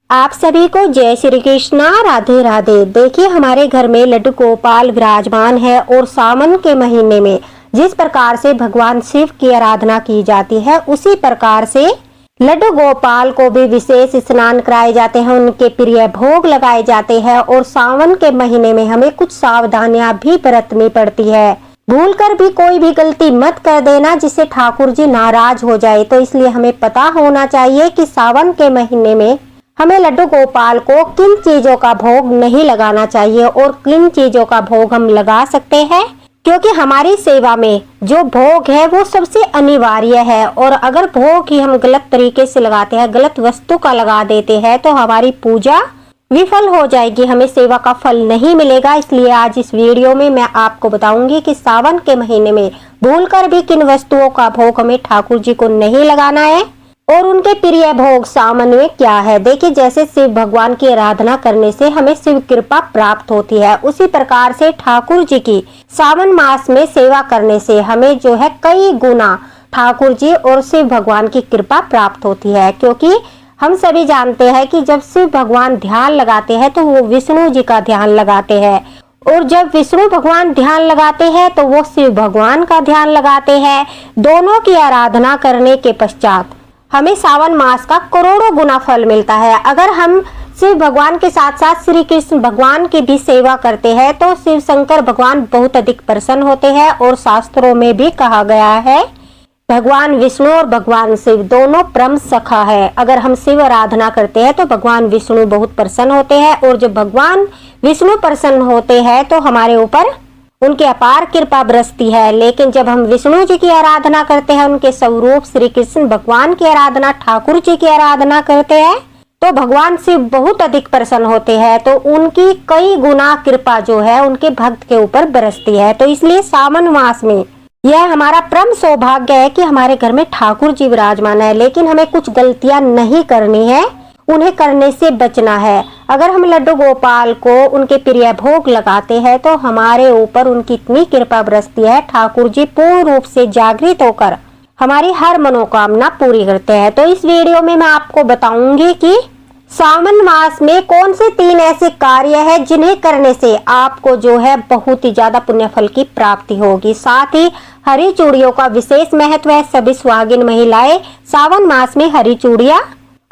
आप सभी को जय श्री कृष्णा, राधे राधे। देखिए हमारे घर में लड्डू गोपाल विराजमान है और सावन के महीने में जिस प्रकार से भगवान शिव की आराधना की जाती है उसी प्रकार से लड्डू गोपाल को भी विशेष स्नान कराए जाते हैं, उनके प्रिय भोग लगाए जाते हैं और सावन के महीने में हमें कुछ सावधानियां भी बरतनी पड़ती है। भूलकर भी कोई भी गलती मत कर देना जिससे ठाकुर जी नाराज हो जाए। तो इसलिए हमें पता होना चाहिए कि सावन के महीने में हमें लड्डू गोपाल को किन चीजों का भोग नहीं लगाना चाहिए और किन चीजों का भोग हम लगा सकते हैं, क्योंकि हमारी सेवा में जो भोग है वो सबसे अनिवार्य है। और अगर भोग ही हम गलत तरीके से लगाते हैं, गलत वस्तु का लगा देते हैं तो हमारी पूजा विफल हो जाएगी, हमें सेवा का फल नहीं मिलेगा। इसलिए आज इस वीडियो में मैं आपको बताऊंगी कि सावन के महीने में भूलकर भी किन वस्तुओं का भोग हमें ठाकुर जी को नहीं लगाना है और उनके प्रिय भोग सावन में क्या है। देखिए जैसे शिव भगवान की आराधना करने से हमें शिव कृपा प्राप्त होती है, उसी प्रकार से ठाकुर जी की सावन मास में सेवा करने से हमें जो है कई गुना ठाकुर जी और शिव भगवान की कृपा प्राप्त होती है। क्योंकि हम सभी जानते हैं कि जब शिव भगवान ध्यान लगाते हैं तो वो विष्णु जी का ध्यान लगाते हैं, और जब विष्णु भगवान ध्यान लगाते हैं तो वो शिव भगवान का ध्यान लगाते हैं। दोनों की आराधना करने के पश्चात हमें सावन मास का करोड़ों गुना फल मिलता है। अगर हम शिव भगवान के साथ साथ श्री कृष्ण भगवान की भी सेवा करते हैं तो शिव शंकर भगवान बहुत अधिक प्रसन्न होते हैं। और शास्त्रों में भी कहा गया है भगवान विष्णु और भगवान शिव दोनों परम सखा है। अगर हम शिव आराधना करते हैं तो भगवान विष्णु बहुत प्रसन्न होते हैं, और जब भगवान विष्णु प्रसन्न होते हैं तो हमारे ऊपर उनकी अपार कृपा बरसती है। लेकिन जब हम विष्णु जी की आराधना करते हैं, उनके स्वरूप श्री कृष्ण भगवान की आराधना, ठाकुर जी की आराधना करते हैं तो भगवान शिव बहुत अधिक प्रसन्न होते हैं, तो उनकी कई गुना कृपा जो है उनके भक्त के ऊपर बरसती है। तो इसलिए सावन मास में यह हमारा परम सौभाग्य है कि हमारे घर में ठाकुर जी विराजमान है। लेकिन हमें कुछ गलतियां नहीं करनी है, उन्हें करने से बचना है। अगर हम लड्डू गोपाल को उनके प्रिय भोग लगाते हैं तो हमारे ऊपर उनकी इतनी कृपा बरसती है, ठाकुर जी पूर्ण रूप से जागृत होकर हमारी हर मनोकामना पूरी करते हैं। तो इस वीडियो में मैं आपको बताऊंगी कि सावन मास में कौन से 3 ऐसे कार्य हैं जिन्हें करने से आपको जो है बहुत ही ज्यादा पुण्य फल की प्राप्ति होगी। साथ ही हरी चूड़ियों का विशेष महत्व है। सभी सुहागिन महिलाएं सावन मास में हरी चूड़ियां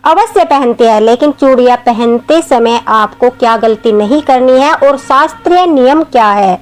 अवश्य पहनते हैं, लेकिन चूड़ियां पहनते समय आपको क्या गलती नहीं करनी है और शास्त्रीय नियम क्या है,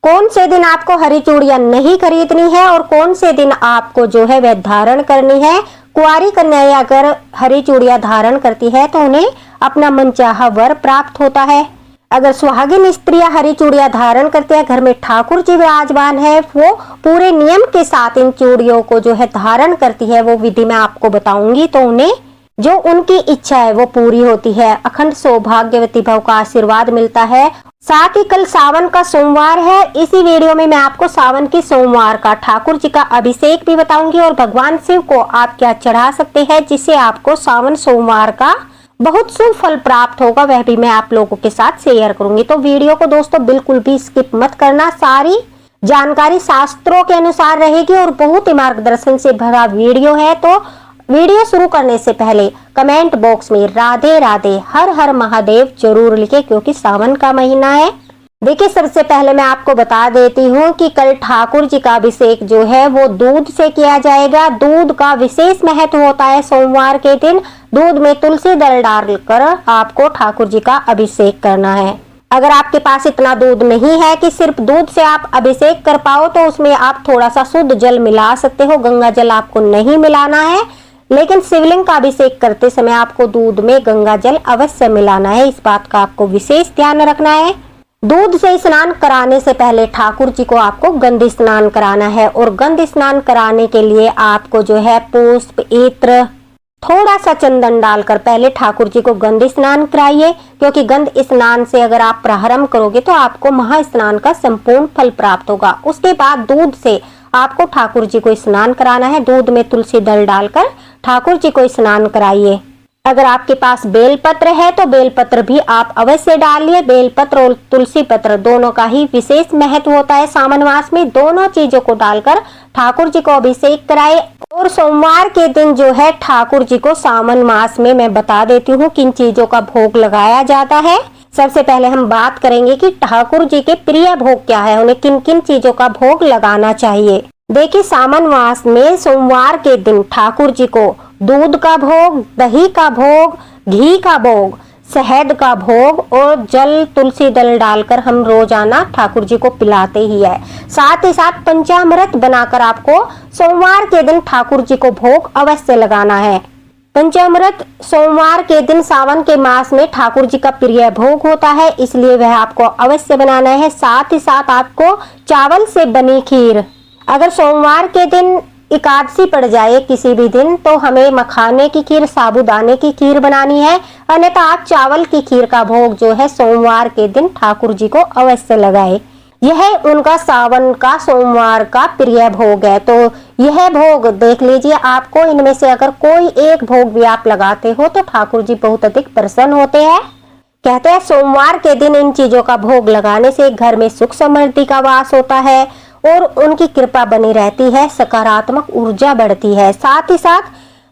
कौन से दिन आपको हरी चूड़ियां नहीं खरीदनी है और कौन से दिन आपको जो है वह धारण करनी है। कुंवारी कन्याएं अगर हरी चूड़ियां धारण करती है तो उन्हें अपना मनचाहा वर प्राप्त होता है। अगर सुहागिन स्त्रियां हरी चूड़ियां धारण करती है, घर में ठाकुर जी विराजमान है, वो पूरे नियम के साथ इन चूड़ियों को जो है धारण करती है, वो विधि मैं आपको बताऊंगी, तो उन्हें जो उनकी इच्छा है वो पूरी होती है, अखंड सौभाग्यवती भव का आशीर्वाद मिलता है। साथ ही कल सावन का सोमवार है। इसी वीडियो में मैं आपको सावन की सोमवार का ठाकुर जी का अभिषेक भी बताऊंगी और भगवान शिव को आप क्या चढ़ा सकते हैं जिससे आपको सावन सोमवार का बहुत शुभ फल प्राप्त होगा, वह भी मैं आप लोगों के साथ शेयर करूंगी। तो वीडियो को दोस्तों बिल्कुल भी स्किप मत करना, सारी जानकारी शास्त्रों के अनुसार रहेगी और बहुत ही मार्गदर्शन से भरा वीडियो है। तो वीडियो शुरू करने से पहले कमेंट बॉक्स में राधे राधे हर हर महादेव जरूर लिखे, क्योंकि सावन का महीना है। देखिए सबसे पहले मैं आपको बता देती हूँ कि कल ठाकुर जी का अभिषेक जो है वो दूध से किया जाएगा। दूध का विशेष महत्व होता है। सोमवार के दिन दूध में तुलसी दल डालकर आपको ठाकुर जी का अभिषेक करना है। अगर आपके पास इतना दूध नहीं है कि सिर्फ दूध से आप अभिषेक कर पाओ तो उसमें आप थोड़ा सा शुद्ध जल मिला सकते हो। गंगा जल आपको नहीं मिलाना है, लेकिन शिवलिंग का अभिषेक करते समय आपको दूध में गंगा जल अवश्य मिलाना है। इस बात का आपको विशेष ध्यान रखना है। दूध से स्नान कराने से पहले ठाकुर जी को आपको गंध स्नान कराना है, और गंध स्नान कराने के लिए आपको जो है पुष्प, इत्र, थोड़ा सा चंदन डालकर पहले ठाकुर जी को गंध स्नान कराइए, क्योंकि गंध स्नान से अगर आप प्रारंभ करोगे तो आपको महास्नान का संपूर्ण फल प्राप्त होगा। उसके बाद दूध से आपको ठाकुर जी को स्नान कराना है। दूध में तुलसी दल डालकर ठाकुर जी को स्नान कराइए। अगर आपके पास बेलपत्र है तो बेलपत्र भी आप अवश्य डालिए। बेलपत्र और तुलसी पत्र दोनों का ही विशेष महत्व होता है सावन मास में। दोनों चीजों को डालकर ठाकुर जी को अभिषेक कराए। और सोमवार के दिन जो है ठाकुर जी को सावन मास में मैं बता देती हूँ किन चीजों का भोग लगाया जाता है। सबसे पहले हम बात करेंगे कि ठाकुर जी के प्रिय भोग क्या है, उन्हें किन किन चीजों का भोग लगाना चाहिए। देखिए, सावन मास में सोमवार के दिन ठाकुर जी को दूध का भोग, दही का भोग, घी का भोग, शहद का भोग और जल तुलसी दल डालकर हम रोजाना ठाकुर जी को पिलाते ही है। साथ ही साथ पंचामृत बनाकर आपको सोमवार के दिन ठाकुर जी को भोग अवश्य लगाना है। पंचामृत सोमवार के दिन सावन के मास में ठाकुर जी का प्रिय भोग होता है, इसलिए वह आपको अवश्य बनाना है। साथ ही साथ आपको चावल से बनी खीर, अगर सोमवार के दिन एकादशी पड़ जाए किसी भी दिन, तो हमें मखाने की खीर, साबूदाने की खीर बनानी है। अन्यथा आप चावल की खीर का भोग जो है सोमवार के दिन ठाकुर जी को अवश्य लगाए। यह उनका सावन का सोमवार का प्रिय भोग है। तो यह भोग देख लीजिए, आपको इनमें से अगर कोई एक भोग भी आप लगाते हो तो ठाकुर जी बहुत अधिक प्रसन्न होते हैं। कहते हैं सोमवार के दिन इन चीजों का भोग लगाने से घर में सुख समृद्धि का वास होता है और उनकी कृपा बनी रहती है, सकारात्मक ऊर्जा बढ़ती है। साथ ही साथ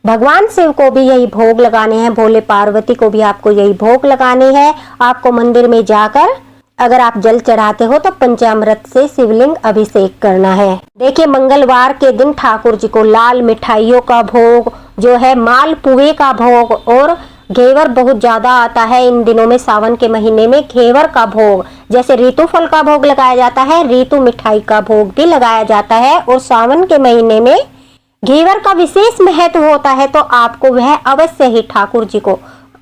भगवान शिव को भी यही भोग लगाने हैं, भोले पार्वती को भी आपको यही भोग लगाने हैं। आपको मंदिर में जाकर अगर आप जल चढ़ाते हो तो पंचामृत से शिवलिंग अभिषेक करना है। देखिए, मंगलवार के दिन ठाकुर जी को लाल मिठाइयों का भोग जो है, मालपुए का भोग और घेवर बहुत ज्यादा आता है इन दिनों में। सावन के महीने में घेवर का भोग, जैसे ऋतु फल का भोग लगाया जाता है, ऋतु मिठाई का भोग भी लगाया जाता है। और सावन के महीने में घेवर का विशेष महत्व होता है, तो आपको वह अवश्य ही ठाकुर जी को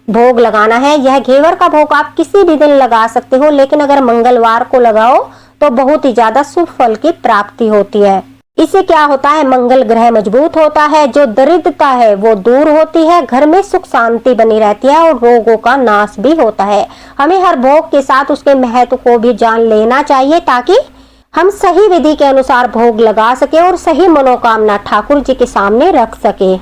भोग लगाना है। यह घेवर का भोग आप किसी भी दिन लगा सकते हो, लेकिन अगर मंगलवार को लगाओ तो बहुत ही ज्यादा शुभ फल की प्राप्ति होती है। इससे क्या होता है, मंगल ग्रह मजबूत होता है, जो दरिद्रता है वो दूर होती है, घर में सुख शांति बनी रहती है और रोगों का नाश भी होता है। हमें हर भोग के साथ उसके महत्व को भी जान लेना चाहिए, ताकि हम सही विधि के अनुसार भोग लगा सके और सही मनोकामना ठाकुर जी के सामने रख सके।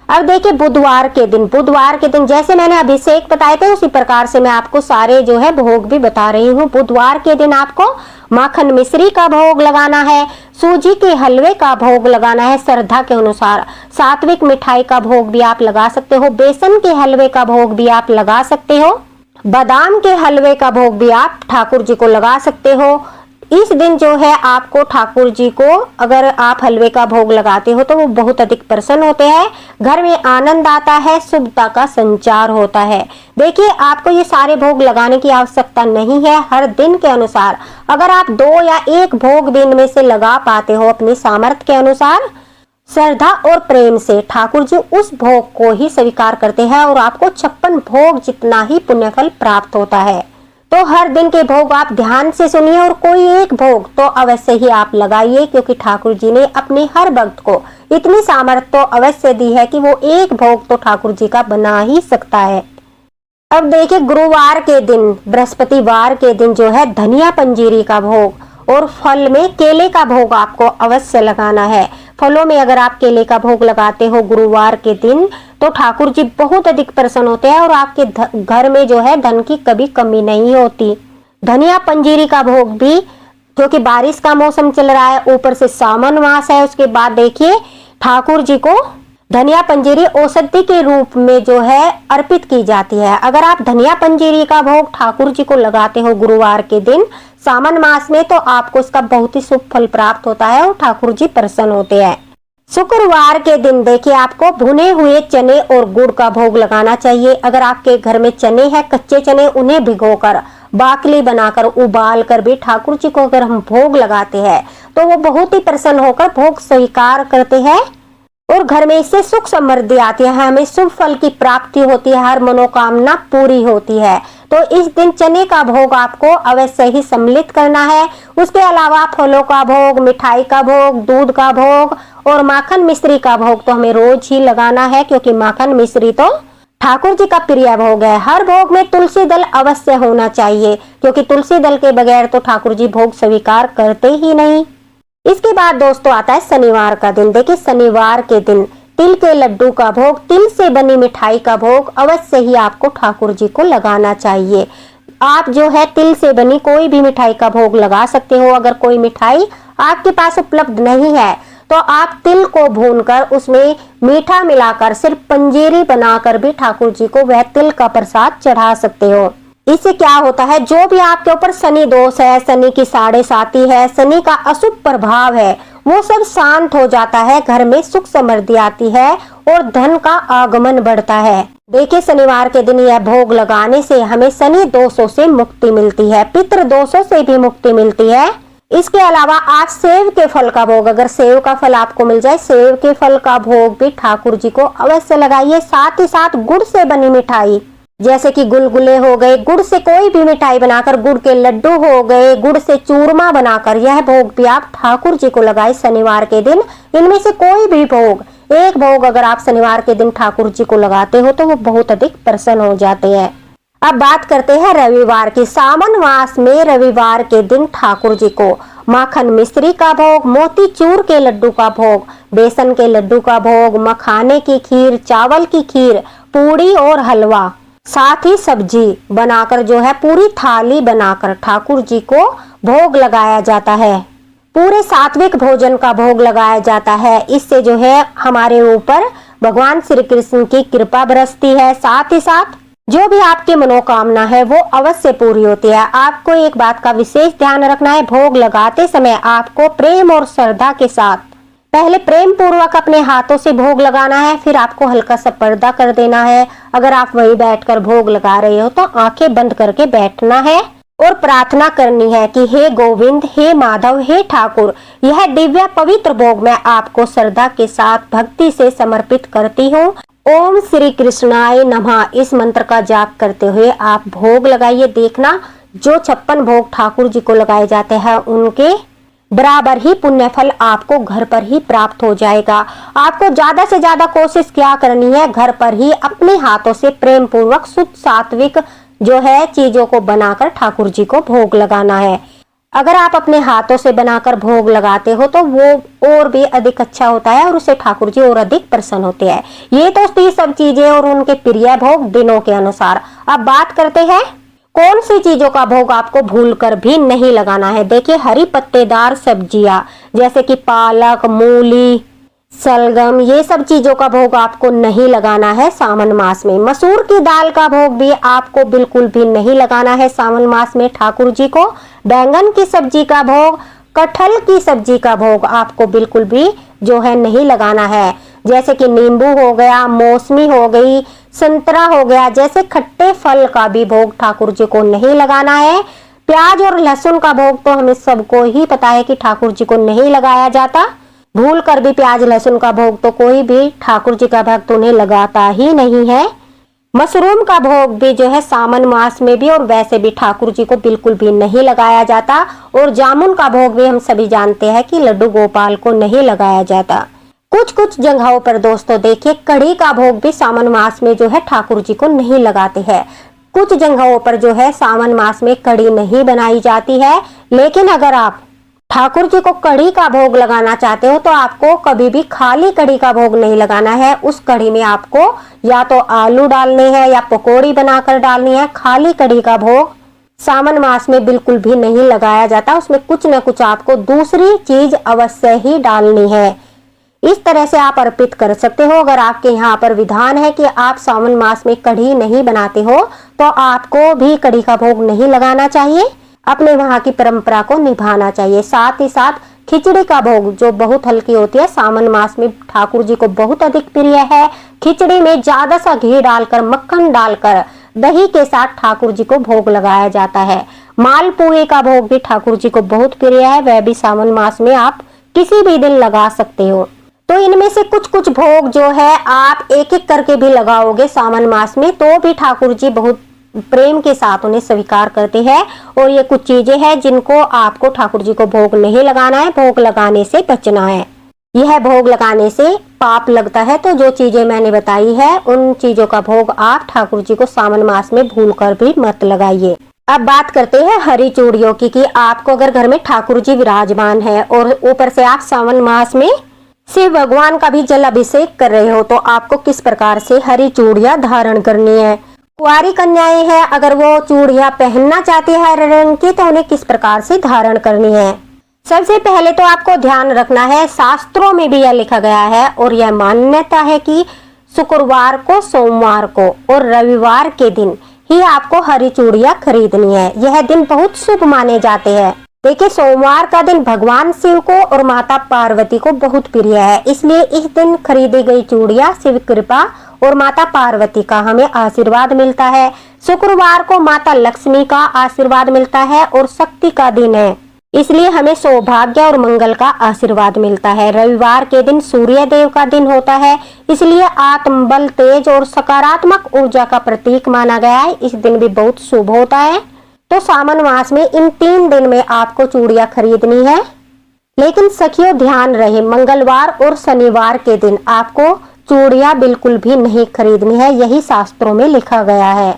अब देखिए, बुधवार के दिन जैसे मैंने अभिषेक बताए थे उसी प्रकार से मैं आपको सारे जो है भोग भी बता रही हूँ। बुधवार के दिन आपको माखन मिश्री का भोग लगाना है, सूजी के हलवे का भोग लगाना है श्रद्धा के अनुसार। सात्विक मिठाई का भोग भी आप लगा सकते हो, बेसन के हलवे का भोग भी आप लगा सकते हो, बादाम के हलवे का भोग भी आप ठाकुर जी को लगा सकते हो। इस दिन जो है आपको ठाकुर जी को अगर आप हलवे का भोग लगाते हो तो वो बहुत अधिक प्रसन्न होते हैं, घर में आनंद आता है, शुभता का संचार होता है। देखिए, आपको ये सारे भोग लगाने की आवश्यकता नहीं है। हर दिन के अनुसार अगर आप 2 या 1 भोग भी इनमें से लगा पाते हो अपनी सामर्थ्य के अनुसार, श्रद्धा और प्रेम से ठाकुर जी उस भोग को ही स्वीकार करते हैं और आपको 56 भोग जितना ही पुण्यफल प्राप्त होता है। तो हर दिन के भोग आप ध्यान से सुनिए और कोई एक भोग तो अवश्य ही आप लगाइए, क्योंकि ठाकुर जी ने अपने हर भक्त को इतनी सामर्थ्य तो अवश्य दी है कि वो एक भोग तो ठाकुर जी का बना ही सकता है। अब देखिए, गुरुवार के दिन, बृहस्पतिवार के दिन जो है धनिया पंजीरी का भोग और फल में केले का भोग आपको अवश्य लगाना है। फलों में अगर आप केले का भोग लगाते हो गुरुवार के दिन तो ठाकुर जी बहुत अधिक प्रसन्न होते हैं और आपके घर में जो है धन की कभी कमी नहीं होती। धनिया पंजीरी का भोग भी, क्योंकि बारिश का मौसम चल रहा है, ऊपर से सावन मास है, उसके बाद देखिए ठाकुर जी को धनिया पंजीरी औषधि के रूप में जो है अर्पित की जाती है। अगर आप धनिया पंजीरी का भोग ठाकुर जी को लगाते हो गुरुवार के दिन सावन मास में, तो आपको इसका बहुत ही शुभ फल प्राप्त होता है और ठाकुर जी प्रसन्न होते हैं। शुक्रवार के दिन देखिए, आपको भुने हुए चने और गुड़ का भोग लगाना चाहिए। अगर आपके घर में चने हैं, कच्चे चने, उन्हें भिगोकर बाकली बनाकर उबाल कर भी ठाकुर जी को अगर हम भोग लगाते हैं तो वो बहुत ही प्रसन्न होकर भोग स्वीकार करते हैं और घर में इससे सुख समृद्धि आती है, हमें शुभ फल की प्राप्ति होती है, हर मनोकामना पूरी होती है। तो इस दिन चने का भोग आपको अवश्य ही सम्मिलित करना है। उसके अलावा फलों का भोग, मिठाई का भोग, दूध का भोग और माखन मिश्री का भोग तो हमें रोज ही लगाना है, क्योंकि माखन मिश्री तो ठाकुर जी का प्रिय भोग है। हर भोग में तुलसी दल अवश्य होना चाहिए, क्योंकि तुलसी दल के बगैर तो ठाकुर जी भोग स्वीकार करते ही नहीं। इसके बाद दोस्तों आता है शनिवार का दिन। देखिए, शनिवार के दिन तिल के लड्डू का भोग, तिल से बनी मिठाई का भोग अवश्य ही आपको ठाकुर जी को लगाना चाहिए। आप जो है तिल से बनी कोई भी मिठाई का भोग लगा सकते हो। अगर कोई मिठाई आपके पास उपलब्ध नहीं है तो आप तिल को भूनकर उसमें मीठा मिलाकर सिर्फ पंजीरी बनाकर भी ठाकुर जी को वह तिल का प्रसाद चढ़ा सकते हो। इससे क्या होता है, जो भी आपके ऊपर शनि दोष है, शनि की साढ़े साती है, शनि का अशुभ प्रभाव है, वो सब शांत हो जाता है। घर में सुख समृद्धि आती है और धन का आगमन बढ़ता है। देखिए, शनिवार के दिन यह भोग लगाने से हमें शनि दोषों से मुक्ति मिलती है, पितृ दोषों से भी मुक्ति मिलती है। इसके अलावा आप सेव के फल का भोग, अगर सेव का फल आपको मिल जाए, सेव के फल का भोग भी ठाकुर जी को अवश्य लगाइए। साथ ही साथ गुड़ से बनी मिठाई जैसे कि गुलगुले हो गए, गुड़ से कोई भी मिठाई बनाकर, गुड़ के लड्डू हो गए, गुड़ से चूरमा बनाकर यह भोग भी आप ठाकुर जी को लगाए शनिवार के दिन। इनमें से कोई भी भोग, एक भोग अगर आप शनिवार के दिन ठाकुर जी को लगाते हो तो वो बहुत अधिक प्रसन्न हो जाते हैं। अब बात करते हैं रविवार की। सावन मास में रविवार के दिन ठाकुर जी को माखन मिश्री का भोग, मोती चूर के लड्डू का भोग, बेसन के लड्डू का भोग, मखाने की खीर, चावल की खीर, पूड़ी और हलवा, साथ ही सब्जी बनाकर जो है पूरी थाली बनाकर ठाकुर जी को भोग लगाया जाता है। पूरे सात्विक भोजन का भोग लगाया जाता है। इससे जो है हमारे ऊपर भगवान श्री कृष्ण की कृपा बरसती है। साथ ही साथ जो भी आपकी मनोकामना है वो अवश्य पूरी होती है। आपको एक बात का विशेष ध्यान रखना है, भोग लगाते समय आपको प्रेम और श्रद्धा के साथ पहले प्रेम पूर्वक अपने हाथों से भोग लगाना है, फिर आपको हल्का सा पर्दा कर देना है। अगर आप वहीं बैठकर भोग लगा रहे हो तो आंखें बंद करके बैठना है और प्रार्थना करनी है कि हे गोविंद, हे माधव, हे ठाकुर, यह दिव्य पवित्र भोग मैं आपको श्रद्धा के साथ भक्ति से समर्पित करती हूँ। ओम श्री कृष्णाय नमः इस मंत्र का जाप करते हुए आप भोग लगाइए। देखना, जो 56 भोग ठाकुर जी को लगाए जाते हैं उनके बराबर ही पुण्य फल आपको घर पर ही प्राप्त हो जाएगा। आपको ज्यादा से ज्यादा कोशिश क्या करनी है, घर पर ही अपने हाथों से प्रेम पूर्वक शुद्ध सात्विक जो है चीजों को बनाकर ठाकुर जी को भोग लगाना है। अगर आप अपने हाथों से बनाकर भोग लगाते हो तो वो और भी अधिक अच्छा होता है और उससे ठाकुर जी और अधिक प्रसन्न होते हैं। ये तो थी सब चीजें और उनके प्रिय भोग दिनों के अनुसार। अब बात करते हैं कौन सी चीजों का भोग आपको भूलकर भी नहीं लगाना है। देखिए, हरी पत्तेदार सब्जियां जैसे कि पालक, मूली, सलगम, ये सब चीजों का भोग आपको नहीं लगाना है सावन मास में। मसूर की दाल का भोग भी आपको बिल्कुल भी नहीं लगाना है सावन मास में ठाकुर जी को। बैंगन की सब्जी का भोग, कटहल की सब्जी का भोग आपको बिल्कुल भी जो है नहीं लगाना है। जैसे कि नींबू हो गया, मौसमी हो गई, संतरा हो गया, जैसे खट्टे फल का भी भोग ठाकुर जी को नहीं लगाना है। प्याज और लहसुन का भोग तो हमें सबको ही पता है कि ठाकुर जी को नहीं लगाया जाता। भूल कर भी प्याज लहसुन का भोग तो कोई भी ठाकुर जी का भक्त उन्हें लगाता ही नहीं है। मशरूम का भोग भी जो है सावन मास में भी और वैसे भी ठाकुर जी को बिल्कुल भी नहीं लगाया जाता। और जामुन का भोग भी हम सभी जानते हैं कि लड्डू गोपाल को नहीं लगाया जाता। कुछ जगहों पर दोस्तों देखिए, कढ़ी का भोग भी सावन मास में जो है ठाकुर जी को नहीं लगाते हैं। कुछ जगहों पर जो है सावन मास में कढ़ी नहीं बनाई जाती है। लेकिन अगर आप ठाकुर जी को कढ़ी का भोग लगाना चाहते हो तो आपको कभी भी खाली कढ़ी का भोग नहीं लगाना है। उस कढ़ी में आपको या तो आलू डालने हैं या पकौड़ी बनाकर डालनी है। खाली कढ़ी का भोग सावन मास में बिल्कुल भी नहीं लगाया जाता। उसमें कुछ न कुछ आपको दूसरी चीज अवश्य ही डालनी है। इस तरह से आप अर्पित कर सकते हो। अगर आपके यहाँ पर विधान है कि आप सावन मास में कढ़ी नहीं बनाते हो तो आपको भी कढ़ी का भोग नहीं लगाना चाहिए। अपने वहाँ की परंपरा को निभाना चाहिए। साथ ही साथ खिचड़ी का भोग जो बहुत हल्की होती है, सावन मास में ठाकुर जी को बहुत अधिक प्रिय है। खिचड़ी में ज्यादा सा घी डालकर, मक्खन डालकर, दही के साथ ठाकुर जी को भोग लगाया जाता है। मालपुए का भोग भी ठाकुर जी को बहुत प्रिय है, वह भी सावन मास में आप किसी भी दिन लगा सकते हो। तो इनमें से कुछ भोग जो है आप एक एक करके भी लगाओगे सावन मास में तो भी ठाकुर जी बहुत प्रेम के साथ उन्हें स्वीकार करते हैं। और ये कुछ चीजें हैं जिनको आपको ठाकुर जी को भोग नहीं लगाना है, भोग लगाने से बचना है। यह भोग लगाने से पाप लगता है। तो जो चीजें मैंने बताई है उन चीजों का भोग आप ठाकुर जी को सावन मास में भूलकर भी मत लगाइए। अब बात करते हैं हरी चूड़ियों की कि आपको अगर घर में ठाकुर जी विराजमान है और ऊपर से आप सावन मास में शिव भगवान का भी जल अभिषेक कर रहे हो तो आपको किस प्रकार से हरी चूड़ियां धारण करनी है। कुंवारी कन्याएं हैं, अगर वो चूड़ियां पहनना चाहती है हरे रंग की, तो उन्हें किस प्रकार से धारण करनी है। सबसे पहले तो आपको ध्यान रखना है, शास्त्रों में भी यह लिखा गया है और यह मान्यता है कि शुक्रवार को, सोमवार को और रविवार के दिन ही आपको हरी चूड़ियां खरीदनी है। यह दिन बहुत शुभ माने जाते हैं। देखिए, सोमवार का दिन भगवान शिव को और माता पार्वती को बहुत प्रिय है, इसलिए इस दिन खरीदी गई चूड़ियां शिव कृपा और माता पार्वती का हमें आशीर्वाद मिलता है। शुक्रवार को माता लक्ष्मी का आशीर्वाद मिलता है और शक्ति का दिन है, इसलिए हमें सौभाग्य और मंगल का आशीर्वाद मिलता है। रविवार के दिन सूर्य देव का दिन होता है, इसलिए आत्मबल, तेज और सकारात्मक ऊर्जा का प्रतीक माना गया है। इस दिन भी बहुत शुभ होता है। तो सावन मास में इन 3 दिन में आपको चूड़ियां खरीदनी है, लेकिन सखियों ध्यान रहे, मंगलवार और शनिवार के दिन आपको चूड़ियां बिल्कुल भी नहीं खरीदनी है, यही शास्त्रों में लिखा गया है।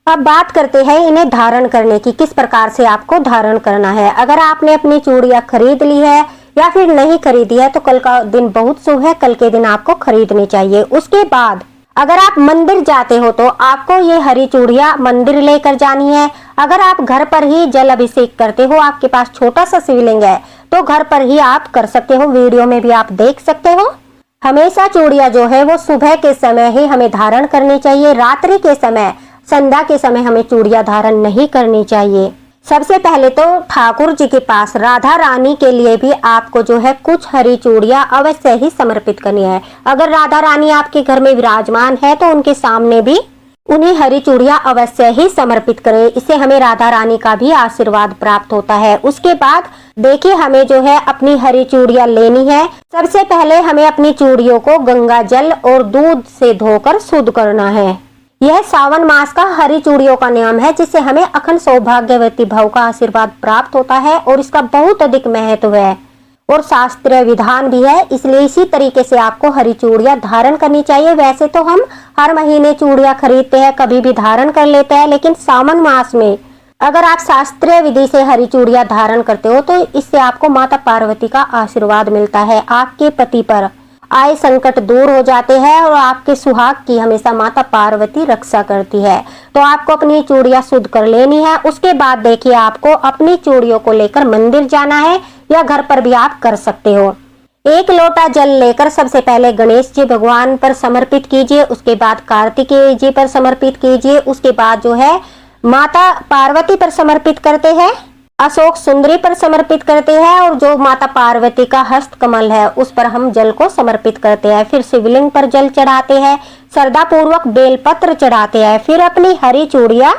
अब बात करते हैं इन्हें धारण करने की, किस प्रकार से आपको धारण करना है। अगर आपने अपनी चूड़ियां खरीद ली है या फिर नहीं खरीदी है तो कल का दिन बहुत शुभ है, कल के दिन आपको खरीदनी चाहिए। उसके बाद अगर आप मंदिर जाते हो तो आपको ये हरी चूड़ियां मंदिर लेकर जानी है। अगर आप घर पर ही जल अभिषेक करते हो, आपके पास छोटा सा शिवलिंग है, तो घर पर ही आप कर सकते हो, वीडियो में भी आप देख सकते हो। हमेशा चूड़ियां जो है वो सुबह के समय ही हमें धारण करनी चाहिए, रात्रि के समय, संध्या के समय हमें चूड़ियां धारण नहीं करनी चाहिए। सबसे पहले तो ठाकुर जी के पास राधा रानी के लिए भी आपको जो है कुछ हरी चूड़ियां अवश्य ही समर्पित करनी है। अगर राधा रानी आपके घर में विराजमान है तो उनके सामने भी उन्हें हरी चूड़ियां अवश्य ही समर्पित करें, इससे हमें राधा रानी का भी आशीर्वाद प्राप्त होता है। उसके बाद देखिए, हमें जो है अपनी हरी चूड़ियां लेनी है। सबसे पहले हमें अपनी चूड़ियों को गंगा जल और दूध से धोकर शुद्ध करना है। यह सावन मास का हरी चूड़ियों का नियम है, जिससे हमें अखंड सौभाग्यवती भव का आशीर्वाद प्राप्त होता है और इसका बहुत अधिक महत्व है और शास्त्रीय विधान भी है, इसलिए इसी तरीके से आपको हरी चूड़ियां धारण करनी चाहिए। वैसे तो हम हर महीने चूड़ियां खरीदते हैं, कभी भी धारण कर लेते हैं, लेकिन सावन मास में अगर आप शास्त्रीय विधि से हरी चूड़ियां धारण करते हो तो इससे आपको माता पार्वती का आशीर्वाद मिलता है। आपके पति पर आए संकट दूर हो जाते हैं और आपके सुहाग की हमेशा माता पार्वती रक्षा करती है। तो आपको अपनी चूड़ियां शुद्ध कर लेनी है। उसके बाद देखिए, आपको अपनी चूड़ियों को लेकर मंदिर जाना है या घर पर भी आप कर सकते हो। 1 लोटा जल लेकर सबसे पहले गणेश जी भगवान पर समर्पित कीजिए, उसके बाद कार्तिकेय जी पर समर्पित कीजिए, उसके बाद जो है माता पार्वती पर समर्पित करते हैं, अशोक सुंदरी पर समर्पित करते हैं और जो माता पार्वती का हस्त कमल है उस पर हम जल को समर्पित करते हैं। फिर शिवलिंग पर जल चढ़ाते हैं, श्रद्धा पूर्वक बेलपत्र चढ़ाते हैं। फिर अपनी हरी चूड़ियां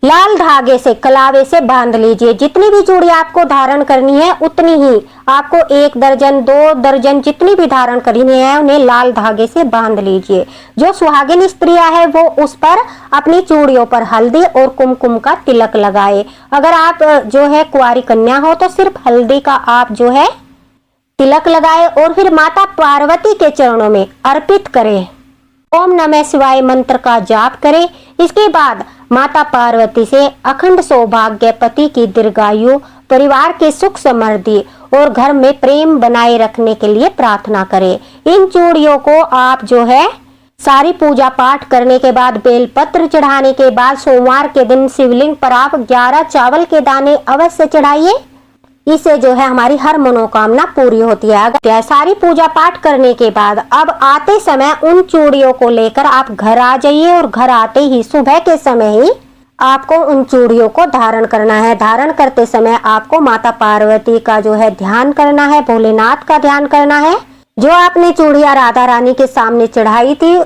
लाल धागे से कलावे से बांध लीजिए। जितनी भी चूड़ियां आपको धारण करनी है उतनी ही आपको 1 दर्जन 2 दर्जन जितनी भी धारण करनी है उन्हें लाल धागे से बांध लीजिए। जो सुहागिन स्त्रियां है वो उस पर अपनी चूड़ियों पर हल्दी और कुमकुम का तिलक लगाए। अगर आप जो है कुंवारी कन्या हो तो सिर्फ हल्दी का आप जो है तिलक लगाए और फिर माता पार्वती के चरणों में अर्पित करें। ओम नमः शिवाय मंत्र का जाप करें। इसके बाद माता पार्वती से अखंड सौभाग्य, पति की दीर्घायु, परिवार के सुख समृद्धि और घर में प्रेम बनाए रखने के लिए प्रार्थना करें। इन चूड़ियों को आप जो है सारी पूजा पाठ करने के बाद, बेलपत्र चढ़ाने के बाद सोमवार के दिन शिवलिंग पर आप 11 चावल के दाने अवश्य चढ़ाइए। इससे जो है हमारी हर मनोकामना पूरी होती है। अगर सारी पूजा पाठ करने के बाद अब आते समय उन चूड़ियों को लेकर आप घर आ जाइए और घर आते ही सुबह के समय ही आपको उन चूड़ियों को धारण करना है। धारण करते समय आपको माता पार्वती का जो है ध्यान करना है, भोलेनाथ का ध्यान करना है। जो आपने चूड़ियां राधा रानी के सामने चढ़ाई थी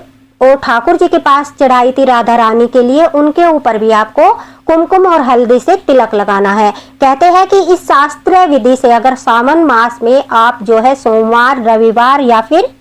और ठाकुर जी के पास चढ़ाई थी राधा रानी के लिए, उनके ऊपर भी आपको कुमकुम और हल्दी से तिलक लगाना है। कहते हैं कि इस शास्त्रीय विधि से अगर सावन मास में आप जो है सोमवार, रविवार या फिर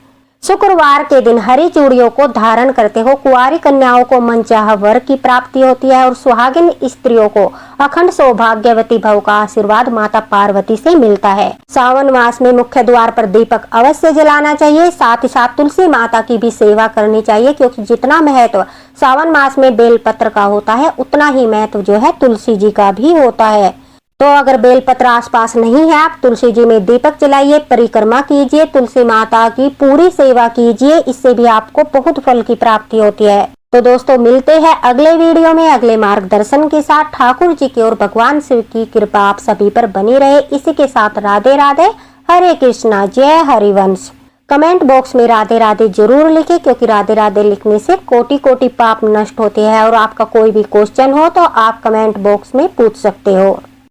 शुक्रवार के दिन हरी चूड़ियों को धारण करते हो, कुंवारी कन्याओं को मनचाहा वर की प्राप्ति होती है और सुहागिन स्त्रियों को अखंड सौभाग्यवती भव का आशीर्वाद माता पार्वती से मिलता है। सावन मास में मुख्य द्वार पर दीपक अवश्य जलाना चाहिए, साथ ही साथ तुलसी माता की भी सेवा करनी चाहिए, क्योंकि जितना महत्व सावन मास में बेलपत्र का होता है उतना ही महत्व जो है तुलसी जी का भी होता है। तो अगर बेलपत्र आसपास नहीं है, आप तुलसी जी में दीपक जलाइए, परिक्रमा कीजिए, तुलसी माता की पूरी सेवा कीजिए, इससे भी आपको बहुत फल की प्राप्ति होती है। तो दोस्तों मिलते हैं अगले वीडियो में अगले मार्गदर्शन के साथ। ठाकुर जी की और भगवान शिव की कृपा आप सभी पर बनी रहे। इसी के साथ राधे राधे, हरे कृष्णा, जय हरिवंश। कमेंट बॉक्स में राधे राधे जरूर लिखें, क्योंकि राधे राधे लिखने से कोटि कोटि पाप नष्ट होते हैं। और आपका कोई भी क्वेश्चन हो तो आप कमेंट बॉक्स में पूछ सकते हो।